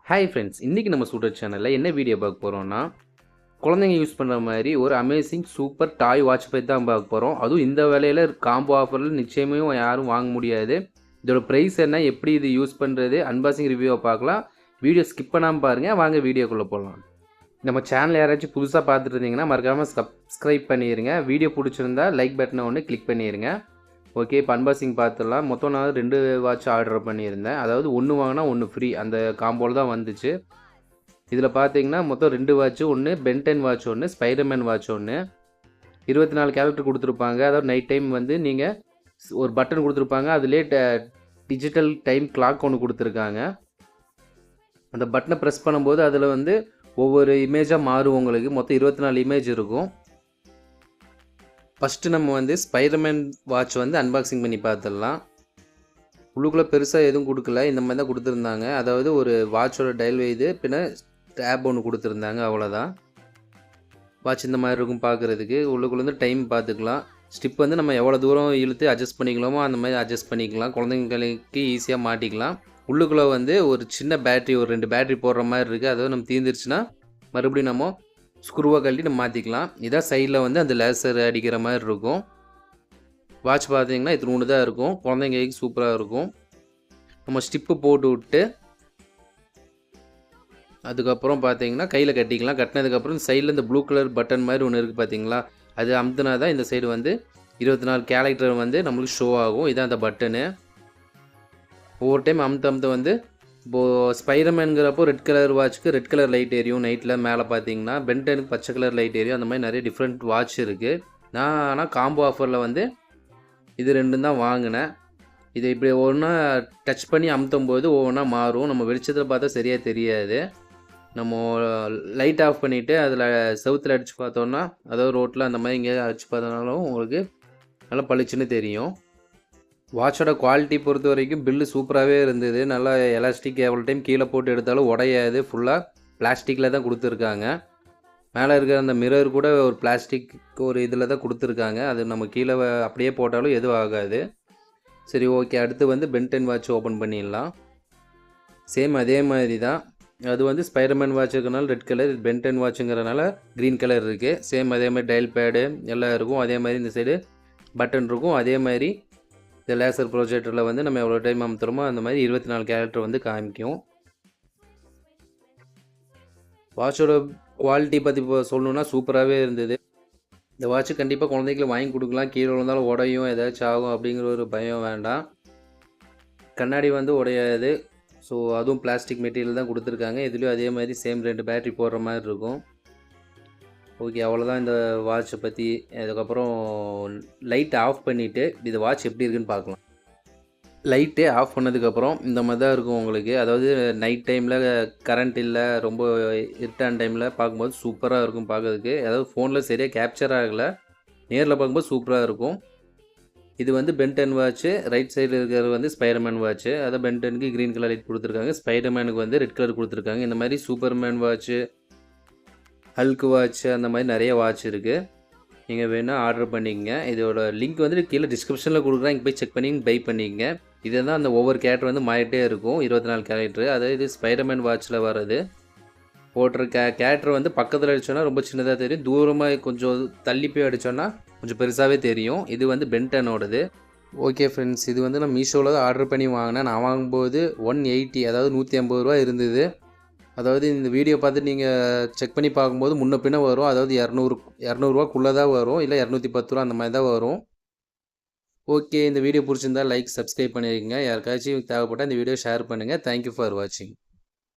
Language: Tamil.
ஹாய் ஃப்ரெண்ட்ஸ், இன்றைக்கி நம்ம சூட்டர் சேனலில் என்ன வீடியோ பார்க்க போகிறோம்னா, குழந்தைங்க யூஸ் பண்ணுற மாதிரி ஒரு அமேசிங் சூப்பர் டாய் வாட்ச் பற்றி தான் பார்க்க போகிறோம். அதுவும் இந்த விலையில் காம்போ ஆஃபரில் நிச்சயமே யாரும் வாங்க முடியாது. இதோட ப்ரைஸ் என்ன, எப்படி இது யூஸ் பண்ணுறது, அன்பாக்சிங் ரிவ்யூவை பார்க்கலாம். வீடியோ ஸ்கிப் பண்ணாமல் பாருங்கள். வாங்க வீடியோக்குள்ளே போகலாம். நம்ம சேனல் யாராச்சும் புதுசாக பார்த்துட்டு இருந்தீங்கன்னா மறக்காமல் சப்ஸ்கிரைப் பண்ணிடுங்க. வீடியோ பிடிச்சிருந்தா லைக் பட்டனை ஒன்று கிளிக் பண்ணிடுங்க. ஓகே, இப்போ அன்பாக்சிங் பார்த்துடலாம். மொத்தம் நான் 2 வாட்ச் ஆர்டர் பண்ணியிருந்தேன். அதாவது ஒன்று வாங்கினா ஒன்று ஃப்ரீ, அந்த காம்போவில் தான் வந்துச்சு. இதில் பார்த்தீங்கன்னா மொத்தம் 2 வாட்ச், ஒன்று பென்டென் வாட்ச், ஒன்று ஸ்பைடர்மேன் வாட்ச், ஒன்று 24 கேரக்டர் கொடுத்துருப்பாங்க. அதாவது நைட் டைம் வந்து நீங்கள் ஒரு பட்டன் கொடுத்துருப்பாங்க. அதிலே டிஜிட்டல் டைம் கிளாக் ஒன்று கொடுத்துருக்காங்க. அந்த பட்டனை ப்ரெஸ் பண்ணும்போது அதில் வந்து ஒவ்வொரு இமேஜாக மாறும். உங்களுக்கு மொத்தம் 24 இமேஜ் இருக்கும். ஃபஸ்ட்டு நம்ம வந்து ஸ்பைடர்மேன் வாட்ச் வந்து அன்பாக்சிங் பண்ணி பார்த்துடலாம். உள்ளுக்குள்ளே பெருசாக எதுவும் கொடுக்கல, இந்த மாதிரி தான் கொடுத்துருந்தாங்க. அதாவது ஒரு வாட்சோட டயல் இது, பின்ன டேப் ஒன்று கொடுத்துருந்தாங்க, அவ்வளோதான். வாட்ச் இந்த மாதிரி இருக்கும் பார்க்குறதுக்கு. உள்ளுக்குள்ளே வந்து டைம் பார்த்துக்கலாம். ஸ்டிப் வந்து நம்ம எவ்வளோ தூரம் இழுத்து அட்ஜஸ்ட் பண்ணிக்கலாமோ அந்த மாதிரி அட்ஜஸ்ட் பண்ணிக்கலாம். குழந்தைங்களுக்கு ஈஸியாக மாட்டிக்கலாம். உள்ளுக்குள்ளே வந்து ஒரு சின்ன பேட்ரி, ஒரு 2 பேட்ரி போடுற மாதிரி இருக்குது. அதாவது நம்ம தீர்ந்துருச்சுன்னா மறுபடியும் நம்ம ஸ்க்ரூவை கழட்டி நம்ம மாற்றிக்கலாம். இதான் சைடில் வந்து அந்த லேசர் அடிக்கிற மாதிரி இருக்கும். வாட்ச் பார்த்தீங்கன்னா இது தான் இருக்கும். குழந்தைங்களுக்கு சூப்பராக இருக்கும். நம்ம ஸ்டிப்பு போட்டு விட்டு அதுக்கப்புறம் பார்த்தீங்கன்னா கையில் கட்டிக்கலாம். கட்டினதுக்கப்புறம் சைடில் இந்த ப்ளூ கலர் பட்டன் மாதிரி ஒன்று இருக்குது பார்த்தீங்களா, அது அமுத்துனா தான் இந்த சைடு வந்து 24 கேரக்டர் வந்து நம்மளுக்கு ஷோ ஆகும். இதான் அந்த பட்டனு. ஒவ்வொரு டைம் அமுத்த வந்து இப்போது ஸ்பைடர்மேனுங்கிறப்போ ரெட் கலர் வாட்சுக்கு ரெட் கலர் லைட் எரியும் நைட்டில் மேலே பார்த்தீங்கன்னா. பென்டனுக்கு பச்சை கலர் லைட் எரியும். அந்த மாதிரி நிறைய டிஃப்ரெண்ட் வாட்ச் இருக்குது. நான் ஆனால் காம்போ ஆஃபரில் வந்து இது 2 தான் வாங்கினேன். இதை இப்படி ஒவ்வொன்றா டச் பண்ணி அமுத்தும் போது ஒவ்வொன்றா மாறும். நம்ம வெளிச்சத்தில் பார்த்தா சரியாக தெரியாது. நம்ம லைட் ஆஃப் பண்ணிவிட்டு அதில் செவுத்தில் அடித்து பார்த்தோன்னா, அதாவது ரோட்டில் அந்த மாதிரி எங்கேயாவது அடித்து பார்த்தோன்னாலும் உங்களுக்கு நல்லா பளிச்சுன்னு தெரியும். வாட்சோட குவாலிட்டி பொறுத்த வரைக்கும் பில்லு சூப்பராகவே இருந்தது. நல்லா எலாஸ்டிக், எவ்வளோ டைம் கீழே போட்டு எடுத்தாலும் உடையாது. ஃபுல்லாக பிளாஸ்டிக்கில் தான் கொடுத்துருக்காங்க. மேலே இருக்கிற அந்த மிரர் கூட ஒரு பிளாஸ்டிக் ஒரு இதில் தான் கொடுத்துருக்காங்க. அது நம்ம கீழே அப்படியே போட்டாலும் எதுவும் ஆகாது. சரி, ஓகே. அடுத்து வந்து பென்டென் வாட்ச் ஓப்பன் பண்ணிடலாம். சேம் அதே மாதிரி தான். அது வந்து ஸ்பைடர்மேன் வாட்ச் இருக்கிறனால ரெட் கலர், பென்டென் வாட்சுங்கிறனால க்ரீன் கலர் இருக்குது. சேம் அதே மாதிரி டயல் பேடு எல்லாம் இருக்கும். அதே மாதிரி இந்த சைடு பட்டன் இருக்கும். அதே மாதிரி இந்த லேசர் ப்ரொஜெக்டரில் வந்து நம்ம எவ்வளோ டைம் அமுத்துறோமோ அந்த மாதிரி 24 கேரக்டர் வந்து காமிக்கும். வாட்சோட குவாலிட்டி பற்றி இப்போ சொல்லணுன்னா சூப்பராகவே இருந்தது. இந்த வாட்ச் கண்டிப்பாக குழந்தைங்களுக்கு வாங்கி கொடுக்கலாம். கீழே விழுந்தாலும் உடையும், ஏதாச்சும் ஆகும் அப்படிங்கிற ஒரு பயம் வேண்டாம். கண்ணாடி வந்து உடையாது. ஸோ அதுவும் பிளாஸ்டிக் மெட்டீரியல் தான் கொடுத்துருக்காங்க. இதுலேயும் அதே மாதிரி சேம் 2 பேட்ரி போடுற மாதிரி இருக்கும். ஓகே, அவ்வளோதான் இந்த வாட்சை பற்றி. அதுக்கப்புறம் லைட் ஆஃப் பண்ணிவிட்டு இது வாட்ச் எப்படி இருக்குன்னு பார்க்கலாம். லைட்டே ஆஃப் பண்ணதுக்கப்புறம் இந்த மாதிரி தான் இருக்கும் உங்களுக்கு. அதாவது நைட் டைமில் கரண்ட் இல்லை, ரொம்ப இருட்டான டைமில் பார்க்கும்போது சூப்பராக இருக்கும் பார்க்கறதுக்கு. அதாவது ஃபோனில் சரியாக கேப்சர் ஆகலை, நேரில் பார்க்கும்போது சூப்பராக இருக்கும். இது வந்து பென்டென் வாட்ச்சு. ரைட் சைடில் இருக்கிறது வந்து ஸ்பைடர்மேன் வாட்ச்சு. அதாவது பென்டெனுக்கு க்ரீன் கலர் லைட் கொடுத்துருக்காங்க, ஸ்பைடர்மேனுக்கு வந்து ரெட் கலர் கொடுத்துருக்காங்க. இந்த மாதிரி சூப்பர்மேன் வாட்ச்சு, ஹல்க் வாட்ச்சு, அந்த மாதிரி நிறைய வாட்ச் இருக்குது. நீங்கள் வேணால் ஆர்டர் பண்ணிக்கங்க. இதோட லிங்க் வந்து கீழே டிஸ்கிரிப்ஷனில் கொடுக்குறேன். இங்கே போய் செக் பண்ணி பை பண்ணிக்கங்க. இதை தான் அந்த ஒவ்வொரு கேரக்டர் வந்து மாறிட்டே இருக்கும். 24 கேரக்டரு. அதாவது இது ஸ்பைடர்மேன் வாட்சில் வர்றது. போட்டுற கேரக்டர் வந்து பக்கத்தில் அடித்தோன்னா ரொம்ப சின்னதாக தெரியும். தூரமாக கொஞ்சம் தள்ளி போய் அடித்தோன்னா கொஞ்சம் பெருசாகவே தெரியும். இது வந்து பென்டனோடது. ஓகே ஃப்ரெண்ட்ஸ், இது வந்து நான் மீஷோவில் தான் ஆர்டர் பண்ணி வாங்கினேன். நான் வாங்கும்போது 180, அதாவது 150 ரூபா இருந்தது. அதாவது இந்த வீடியோ பார்த்துட்டு நீங்கள் செக் பண்ணி பார்க்கும்போது முன்ன பின்ன வரும். அதாவது 200 தான் வரும், இல்லை 210 ரூபா அந்த மாதிரி தான் வரும். ஓகே, இந்த வீடியோ பிடிச்சிருந்தா லைக், சப்ஸ்கிரைப் பண்ணிடுங்க. யாருக்காச்சும் தேவைப்பட்டால் இந்த வீடியோ ஷேர் பண்ணுங்கள். தேங்க்யூ ஃபார் வாட்சிங்.